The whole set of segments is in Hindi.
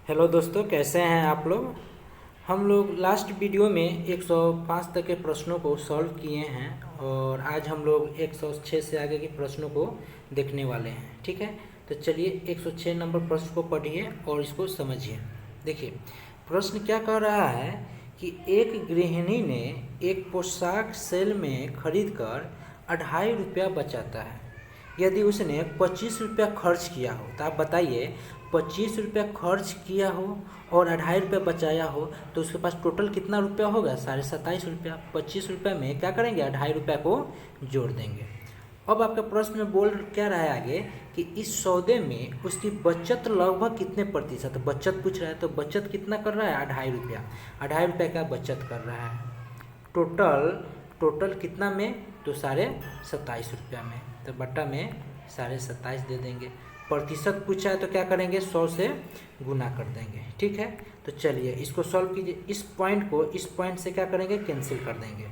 हेलो दोस्तों, कैसे हैं आप लोग। हम लोग लास्ट वीडियो में 105 तक के प्रश्नों को सॉल्व किए हैं और आज हम लोग 106 से आगे के प्रश्नों को देखने वाले हैं। ठीक है, तो चलिए 106 नंबर प्रश्न को पढ़िए और इसको समझिए। देखिए, प्रश्न क्या कह रहा है कि एक गृहिणी ने एक पोशाक सेल में खरीद कर 2.5 रुपया बचाता है। यदि उसने 25 रुपया खर्च किया हो, तो आप बताइए 25 रुपया खर्च किया हो और 2.5 रुपया बचाया हो तो उसके पास टोटल कितना रुपया होगा? 27.5 रुपया। 25 रुपया में क्या करेंगे? 2.5 रुपया को जोड़ देंगे। अब आपका प्रश्न में बोल क्या रहा है आगे कि इस सौदे में उसकी बचत लगभग कितने प्रतिशत, बचत पूछ रहा है। तो बचत कितना कर रहा है? 2.5 रुपया। 2.5 रुपया का बचत कर रहा है। टोटल टोटल कितना में? तो 27.5 रुपया में। तो बट्टा में 27.5 दे देंगे। प्रतिशत पूछा है तो क्या करेंगे? 100 से गुना कर देंगे। ठीक है, तो चलिए इसको सॉल्व कीजिए। इस पॉइंट को इस पॉइंट से क्या करेंगे? कैंसिल कर देंगे।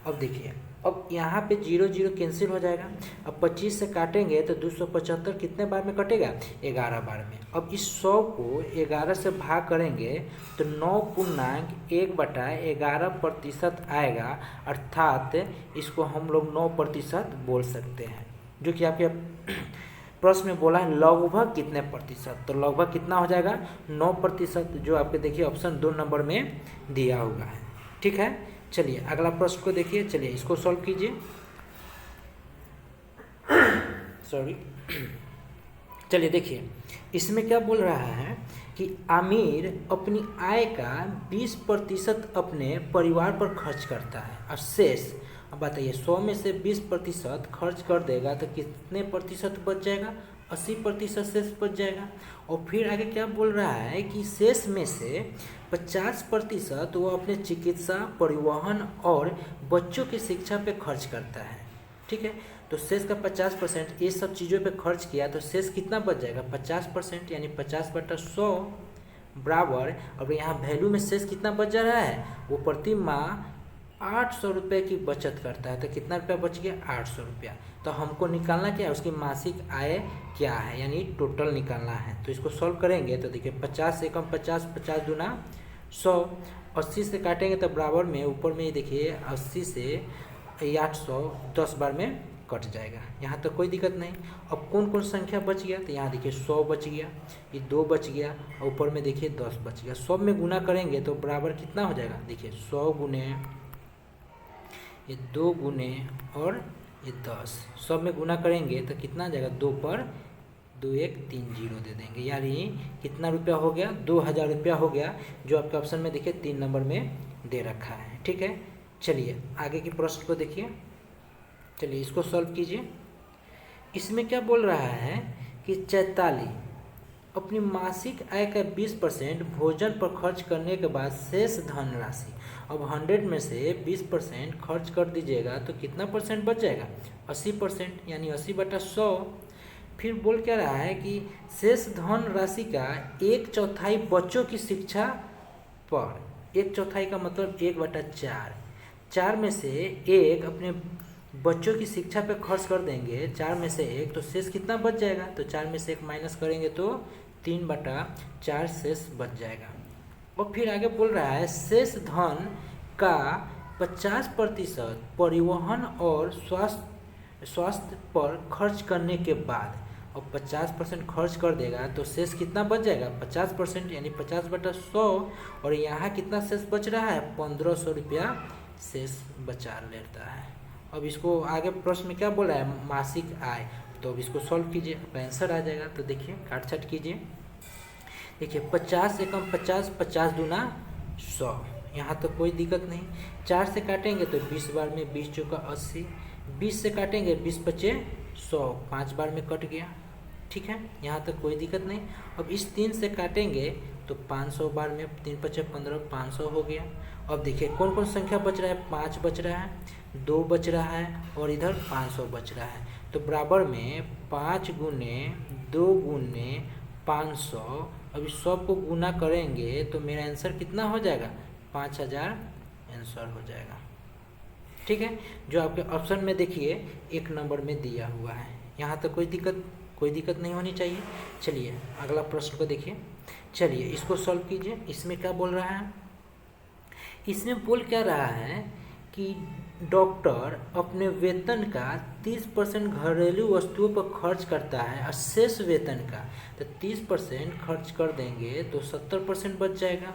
अब देखिए, अब यहाँ पे 0 0 कैंसिल हो जाएगा। अब 25 से काटेंगे तो 275 कितने बार में कटेगा? 11 बार में। अब इस 100 को 11 से भाग करेंगे तो 9.1/11% आएगा, अर्थात इसको हम लोग 9% बोल सकते हैं। जो कि आपके प्रश्न में बोला है लगभग कितने प्रतिशत, तो लगभग कितना हो जाएगा? 9%, जो आपके देखिए ऑप्शन 2 नंबर में दिया हुआ है। ठीक है, चलिए अगला प्रश्न को देखिए। चलिए इसको सॉल्व कीजिए। सॉरी चलिए देखिए, इसमें क्या बोल रहा है कि आमिर अपनी आय का 20% अपने परिवार पर खर्च करता है और शेष, अब बताइए 100 में से 20% खर्च कर देगा तो कितने प्रतिशत बच जाएगा? 80% शेष बच जाएगा। और फिर आगे क्या बोल रहा है कि शेष में से 50% वो अपने चिकित्सा, परिवहन और बच्चों की शिक्षा पे खर्च करता है। ठीक है, तो शेष का 50% ये सब चीज़ों पे खर्च किया तो शेष कितना बच जाएगा? 50%, यानी 50/100 बराबर। अब यहाँ वैल्यू में शेष कितना बच जा रहा है? वो प्रति माह 800 रुपये की बचत करता है। तो कितना रुपया बच गया? 800 रुपया। तो हमको निकालना क्या है? उसकी मासिक आय क्या है, यानी टोटल निकालना है। तो इसको सॉल्व करेंगे तो देखिए 50 से कम 50, 50 दूना 100, 80 से काटेंगे तो बराबर में ऊपर में देखिए 80 से 800 10 बार में कट जाएगा। यहाँ तक कोई दिक्कत नहीं। अब कौन कौन संख्या बच गया? तो यहाँ देखिए 100 बच गया, ये 2 बच गया और ऊपर में देखिए 10 बच गया। 100 में गुना करेंगे तो बराबर कितना हो जाएगा? देखिए 100 गुने ये 2 गुने और ये 10, सब में गुना करेंगे तो कितना आ जाएगा? 2 पर 2 1 3 0 दे देंगे, यानी कितना रुपया हो गया? 2000 रुपया हो गया, जो आपके ऑप्शन में देखिए 3 नंबर में दे रखा है। ठीक है, चलिए आगे के प्रश्न को देखिए। चलिए इसको सॉल्व कीजिए। इसमें क्या बोल रहा है कि चैताली अपनी मासिक आय का 20% भोजन पर खर्च करने के बाद शेष धनराशि, अब 100 में से 20% खर्च कर दीजिएगा तो कितना परसेंट बच जाएगा? 80%, यानी 80/100। फिर बोल क्या रहा है कि शेष धन राशि का 1/4 बच्चों की शिक्षा पर, 1/4 का मतलब 1/4, 4 में से 1 अपने बच्चों की शिक्षा पे खर्च कर देंगे, 4 में से 1, तो शेष कितना बच जाएगा? तो 4 में से 1 माइनस करेंगे तो 3/4 शेष बच जाएगा। और फिर आगे बोल रहा है शेष धन का 50% परिवहन और स्वास्थ्य पर खर्च करने के बाद, और 50% खर्च कर देगा तो शेष कितना बच जाएगा? 50%, यानी 50/100। और यहाँ कितना शेष बच रहा है? 1500 रुपया शेष बचा लेता है। अब इसको आगे प्रश्न में क्या बोला है? मासिक आय। तो अब इसको सॉल्व कीजिए, आपका आंसर आ जाएगा। तो देखिए काट छाट कीजिए। देखिए 50 से कम 50, 50 दूना 100, यहाँ तो कोई दिक्कत नहीं। 4 से काटेंगे तो 20 बार में 20 चौका 80, 20 से काटेंगे 20 पचे 100, 5 बार में कट गया। ठीक है, यहाँ तक कोई दिक्कत नहीं। अब इस 3 से काटेंगे तो 500 बार में 3 पचे 15, 500 हो गया। अब देखिए कौन कौन संख्या बच रहा है? 5 बच रहा है, 2 बच रहा है और इधर 500 बच रहा है। तो बराबर में 5 गुने 2 गुने 500, अभी सब को गुना करेंगे तो मेरा आंसर कितना हो जाएगा? 5000 आंसर हो जाएगा। ठीक है, जो आपके ऑप्शन में देखिए 1 नंबर में दिया हुआ है। यहाँ तक कोई दिक्कत नहीं होनी चाहिए। चलिए अगला प्रश्न को देखिए। चलिए इसको सॉल्व कीजिए। इसमें क्या बोल रहा है, इसमें बोल क्या रहा है कि डॉक्टर अपने वेतन का 30% घरेलू वस्तुओं पर खर्च करता है और शेष वेतन का, तो 30% खर्च कर देंगे तो 70% बच जाएगा,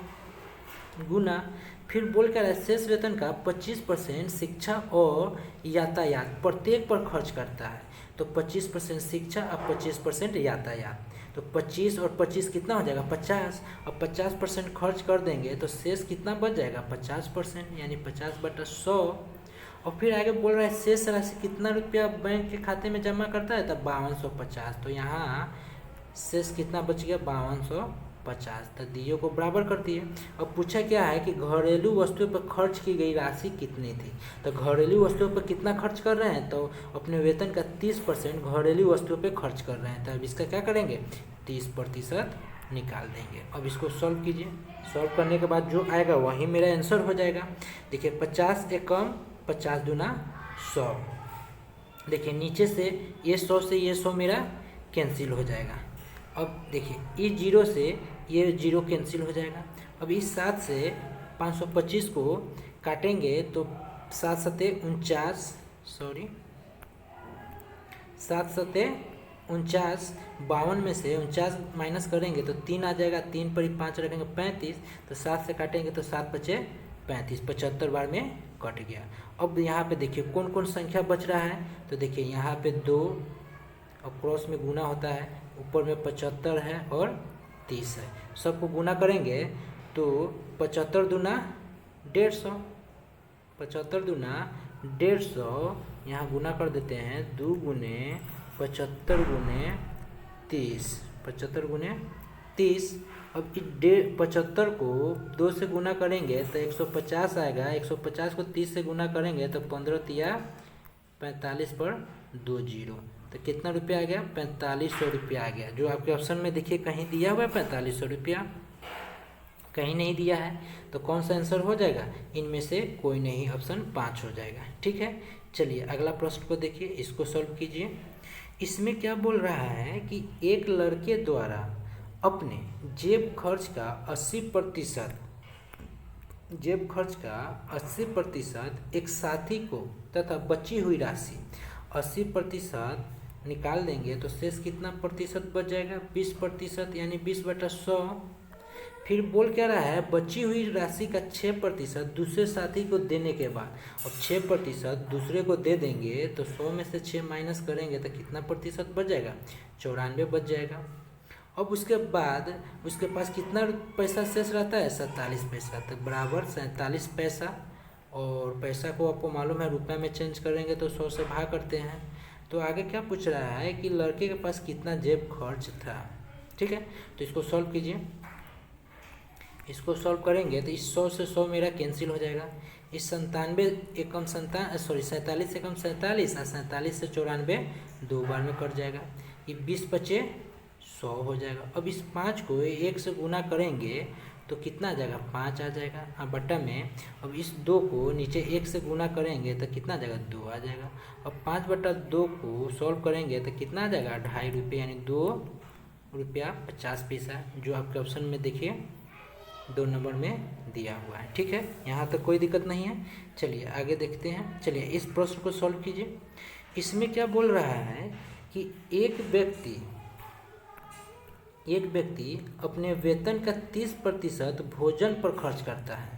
गुना फिर बोल क्या रहा है, शेष वेतन का 25% शिक्षा और यातायात प्रत्येक पर खर्च करता है, तो 25% शिक्षा और 25% यातायात, तो 25 और 25 कितना हो जाएगा 50, और 50% खर्च कर देंगे तो शेष कितना बच जाएगा 50%, यानी 50/100। और फिर आगे बोल रहा है शेष राशि कितना रुपया बैंक के खाते में जमा करता है, तो 5250, तो यहाँ शेष कितना बच गया 5250, तो दियो को बराबर कर दिए। अब पूछा क्या है कि घरेलू वस्तुओं पर खर्च की गई राशि कितनी थी, तो घरेलू वस्तुओं पर कितना खर्च कर रहे हैं, तो अपने वेतन का 30% घरेलू वस्तुओं पर खर्च कर रहे हैं, तो अब इसका क्या करेंगे 30% निकाल देंगे। अब इसको सॉल्व कीजिए। सॉल्व करने के बाद जो आएगा वही मेरा आंसर हो जाएगा। देखिए 50 एकम 50 दूना 100, देखिए नीचे से ये 100 से ये 100 मेरा कैंसिल हो जाएगा। अब देखिए इस 0 से ये 0 कैंसिल हो जाएगा। अब इस 7 से 525 को काटेंगे तो 7 सते 49, सॉरी 7 सते 49, 52 में से 49 माइनस करेंगे तो 3 आ जाएगा, 3 पर ही 5 रखेंगे 35, तो 7 से काटेंगे तो 7 बचे 35, 75 बार में कट गया। अब यहाँ पे देखिए कौन कौन संख्या बच रहा है, तो देखिए यहाँ पे 2 और क्रॉस में गुना होता है, ऊपर में 75 है और 30 है, सबको गुना करेंगे तो 75 दूना 150, 75 दूना 150, यहाँ गुना कर देते हैं 2 गुने 75 गुने 30, 75 गुने 30। अब 75 को 2 से गुना करेंगे तो 150 आएगा, 150 को 30 से गुना करेंगे तो 15 तिया 45 पर 2 जीरो, तो कितना रुपया आ गया 4500 रुपया आ गया। जो आपके ऑप्शन में देखिए कहीं दिया हुआ है 4500 रुपया, कहीं नहीं दिया है, तो कौन सा आंसर हो जाएगा, इनमें से कोई नहीं, ऑप्शन 5 हो जाएगा। ठीक है, चलिए अगला प्रश्न को देखिए, इसको सॉल्व कीजिए। इसमें क्या बोल रहा है कि एक लड़के द्वारा अपने जेब खर्च का 80% एक साथी को तथा बची हुई राशि 80% निकाल देंगे तो शेष कितना प्रतिशत बच जाएगा 20%, यानी 20/100। फिर बोल क्या रहा है, बची हुई राशि का 6% दूसरे साथी को देने के बाद, अब 6% दूसरे को दे देंगे तो 100 में से 6 माइनस करेंगे तो कितना प्रतिशत बच जाएगा 94 बच जाएगा। अब उसके बाद उसके पास कितना पैसा शेष रहता है 47 पैसा, तो बराबर 47 पैसा, और पैसा को आपको मालूम है रुपये में चेंज करेंगे तो 100 से भाग करते हैं। तो आगे क्या पूछ रहा है कि लड़के के पास कितना जेब खर्च था। ठीक है, तो इसको सॉल्व कीजिए। इसको सॉल्व करेंगे तो इस 100 से 100 मेरा कैंसिल हो जाएगा। इस 47 एकम 47 एकम 47 और 47 से 94 2 बार में कट जाएगा, ये 20 बचे 100 हो जाएगा। अब इस 5 को 1 से गुना करेंगे तो कितना आ जाएगा 5 आ जाएगा, और बट्टा में अब इस 2 को नीचे 1 से गुना करेंगे तो कितना आ जाएगा 2 आ जाएगा। अब 5/2 को सॉल्व करेंगे तो कितना आ जाएगा 2.5 रुपये, यानी 2 रुपया 50 पैसा, जो आपके ऑप्शन में देखिए 2 नंबर में दिया हुआ है। ठीक है, यहाँ तक कोई दिक्कत नहीं है। चलिए आगे देखते हैं। चलिए इस प्रश्न को सॉल्व कीजिए। इसमें क्या बोल रहा है कि एक व्यक्ति अपने वेतन का 30% भोजन पर खर्च करता है,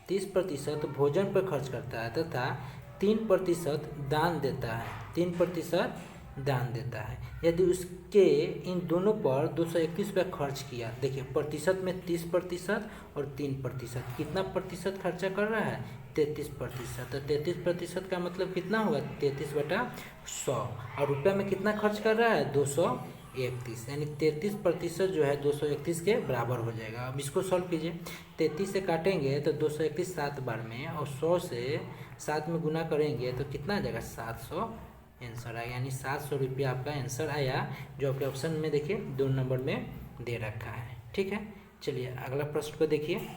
30% भोजन पर खर्च करता है तथा 3% दान देता है, 3% दान देता है। यदि उसके इन दोनों पर 231 रुपया खर्च किया, देखिए प्रतिशत में 30% और 3%, कितना प्रतिशत खर्चा कर रहा है 33%, तो 33% का मतलब कितना होगा 33/100, और रुपया में कितना खर्च कर रहा है 231, यानी 33% जो है 231 के बराबर हो जाएगा। अब इसको सॉल्व कीजिए। 33 से काटेंगे तो 231 7 बार में, और 100 से 7 में गुना करेंगे तो कितना आ जाएगा 700 आंसर आएगा, यानी 700 रुपया आपका आंसर आया, जो आपके ऑप्शन में देखिए 2 नंबर में दे रखा है। ठीक है, चलिए अगला प्रश्न को देखिए।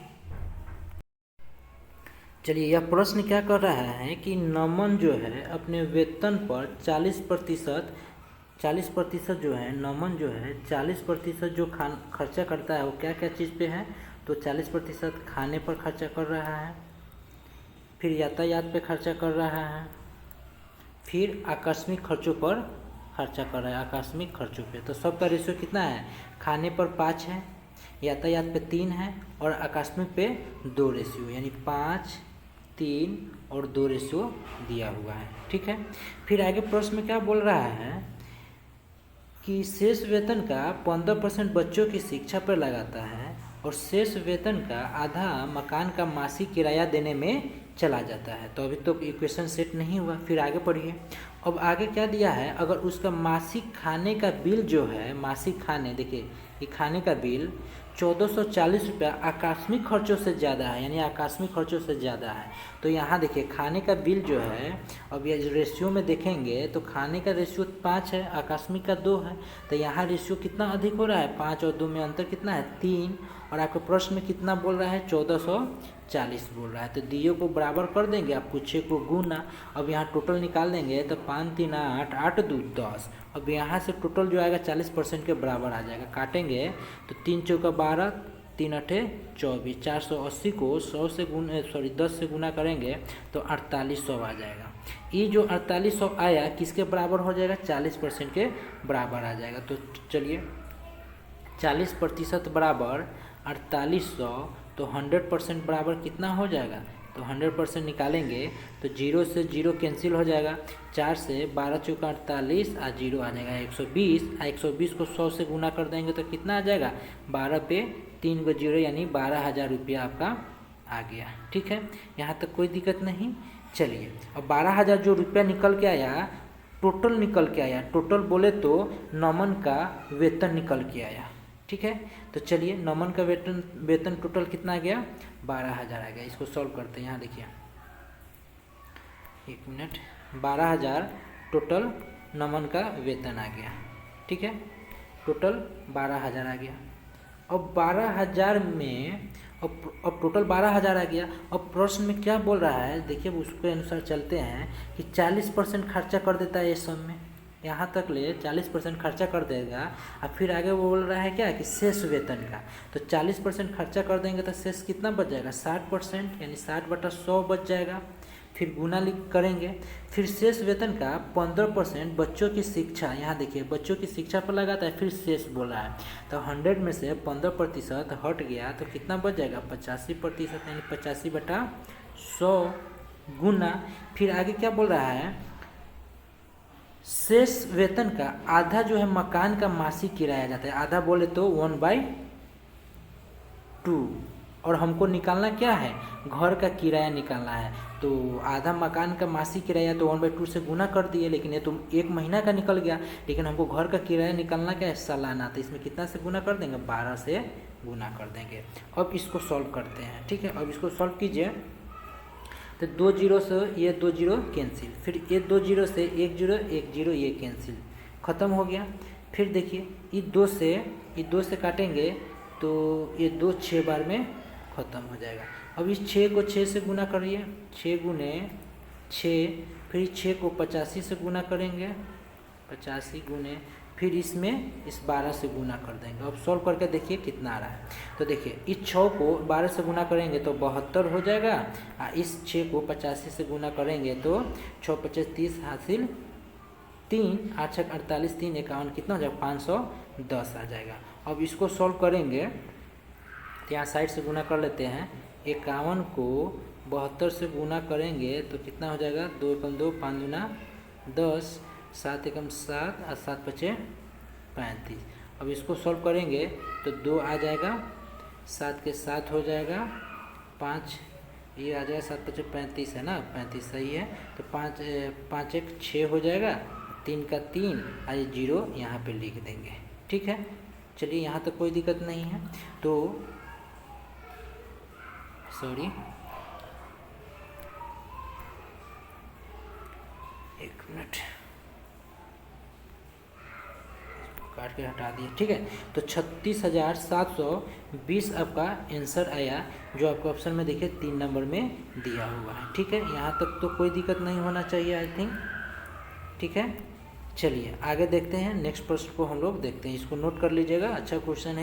चलिए यह प्रश्न क्या कर रहा है कि नमन जो है अपने वेतन पर 40% 40% जो है, नमन जो है 40% जो खर्चा करता है वो क्या क्या चीज़ पे है, तो 40% खाने पर खर्चा कर रहा है, फिर यातायात पे खर्चा कर रहा है, फिर आकस्मिक खर्चों पर खर्चा कर रहा है, आकस्मिक खर्चों पे। तो सबका रेशियो कितना है, खाने पर 5 है, यातायात पे 3 है और आकस्मिक पे 2 रेशियो, यानी 5, 3 और 2 रेशियो दिया हुआ है। ठीक है, फिर आगे प्रश्न में क्या बोल रहा है कि शेष वेतन का 15% बच्चों की शिक्षा पर लगाता है और शेष वेतन का आधा मकान का मासिक किराया देने में चला जाता है। तो अभी तो इक्वेशन सेट नहीं हुआ, फिर आगे पढ़िए। अब आगे क्या दिया है, अगर उसका मासिक खाने का बिल जो है, मासिक खाने, देखिए ये खाने का बिल 1440 रुपया आकस्मिक खर्चों से ज़्यादा है, यानी आकस्मिक खर्चों से ज़्यादा है। तो यहाँ देखिए खाने का बिल जो है, अब ये रेशियो में देखेंगे तो खाने का रेशियो 5 है, आकस्मिक का 2 है। तो यहाँ रेशियो कितना अधिक हो रहा है, 5 और 2 में अंतर कितना है, 3। और आपके प्रश्न में कितना बोल रहा है, 1440 बोल रहा है। तो दियो को बराबर कर देंगे, आपको 6 को गुना, अब यहाँ टोटल निकाल देंगे तो 5 3 8, 8 2 10। अब यहाँ से टोटल जो आएगा 40% के बराबर आ जाएगा, काटेंगे तो 3 चौका 12, 3 8 24, 480 को 10 से गुना करेंगे तो 4800 आ जाएगा। ये जो 4800 आया किसके बराबर हो जाएगा, 40% के बराबर आ जाएगा। तो चलिए 40% बराबर 4800, तो 100% बराबर कितना हो जाएगा, तो 100% निकालेंगे तो 0 से 0 कैंसिल हो जाएगा, 4 से 12 चौका 48 और 0 आ जाएगा 120, 120 को 100 से गुना कर देंगे तो कितना आ जाएगा, 12 पे 3 को 0, यानी 12,000 रुपया आपका आ गया। ठीक है, यहाँ तक कोई दिक्कत नहीं। चलिए अब 12,000 जो रुपया निकल के आया, टोटल निकल के आया, टोटल बोले तो नमन का वेतन निकल के आया। ठीक है, तो चलिए नमन का वेतन टोटल कितना आ गया, 12,000 आ गया। इसको सॉल्व करते हैं, यहाँ देखिए 1 मिनट, 12,000 टोटल नमन का वेतन आ गया। ठीक है, टोटल 12,000 आ गया। अब 12,000 में अब टोटल 12,000 आ गया। अब प्रश्न में क्या बोल रहा है, देखिए उसके अनुसार चलते हैं कि 40% खर्चा कर देता है इस सब में, यहाँ तक ले 40% खर्चा कर देगा। और फिर आगे वो बोल रहा है क्या कि शेष वेतन का, तो 40% खर्चा कर देंगे तो शेष कितना बच जाएगा, 60%, यानी 60/100 बच जाएगा। फिर गुना करेंगे, फिर शेष वेतन का 15% बच्चों की शिक्षा, यहाँ देखिए बच्चों की शिक्षा पर लगाता है, फिर शेष बोला है तो 100 में से 15% हट गया तो कितना बच जाएगा, 85%, यानी 85/100 गुना। फिर आगे क्या बोल रहा है, शेष वेतन का आधा जो है मकान का मासिक किराया जाता है, आधा बोले तो 1/2, और हमको निकालना क्या है, घर का किराया निकालना है। तो आधा मकान का मासिक किराया तो 1/2 से गुना कर दिए, लेकिन ये तो 1 महीना का निकल गया, लेकिन हमको घर का किराया निकालना क्या है, सालाना। तो इसमें कितना से गुना कर देंगे, 12 से गुना कर देंगे। अब इसको सॉल्व करते हैं। ठीक है, अब इसको सॉल्व कीजिए तो 2 0 से ये 2 0 कैंसिल, फिर ये 2 0 से 1 0 1 0 ये कैंसिल, ख़त्म हो गया। फिर देखिए ये 2 से काटेंगे तो ये 2 6 बार में ख़त्म हो जाएगा। अब इस 6 को 6 से गुना करिए, 6 गुने 6, फिर 6 को 85 से गुना करेंगे, 85 गुने, फिर इसमें इस 12 से गुना कर देंगे। अब सॉल्व करके देखिए कितना आ रहा है। तो देखिए इस 6 को 12 से गुना करेंगे तो 72 हो जाएगा, और इस 6 को 85 से गुना करेंगे तो 6 25 30 हासिल 3, 8 6 48, 3 51, कितना हो जाएगा, 510 आ जाएगा। अब इसको सॉल्व करेंगे तो यहाँ साइड से गुना कर लेते हैं, 51 को 72 से गुना करेंगे तो कितना हो जाएगा, 2 एकम 2, 5 दूना 10, 7 एकम 7 और 7 5 35। अब इसको सॉल्व करेंगे तो 2 आ जाएगा, 7 के 7 हो जाएगा, 5 ये आ जाएगा, 7 5 35 है ना, 35 सही है। तो 5 5 1 6 हो जाएगा, 3 का 3 और ये 0 यहाँ पे लिख देंगे। ठीक है, चलिए यहाँ तक कोई दिक्कत नहीं है। तो सॉरी, 1 मिनट काट के हटा दिए। ठीक है, तो 36,720 आपका आंसर आया, जो आपको ऑप्शन में देखिए 3 नंबर में दिया हुआ है। ठीक है, यहाँ तक तो कोई दिक्कत नहीं होना चाहिए आई थिंक। ठीक है, चलिए आगे देखते हैं, नेक्स्ट प्रश्न को हम लोग देखते हैं, इसको नोट कर लीजिएगा, अच्छा क्वेश्चन है।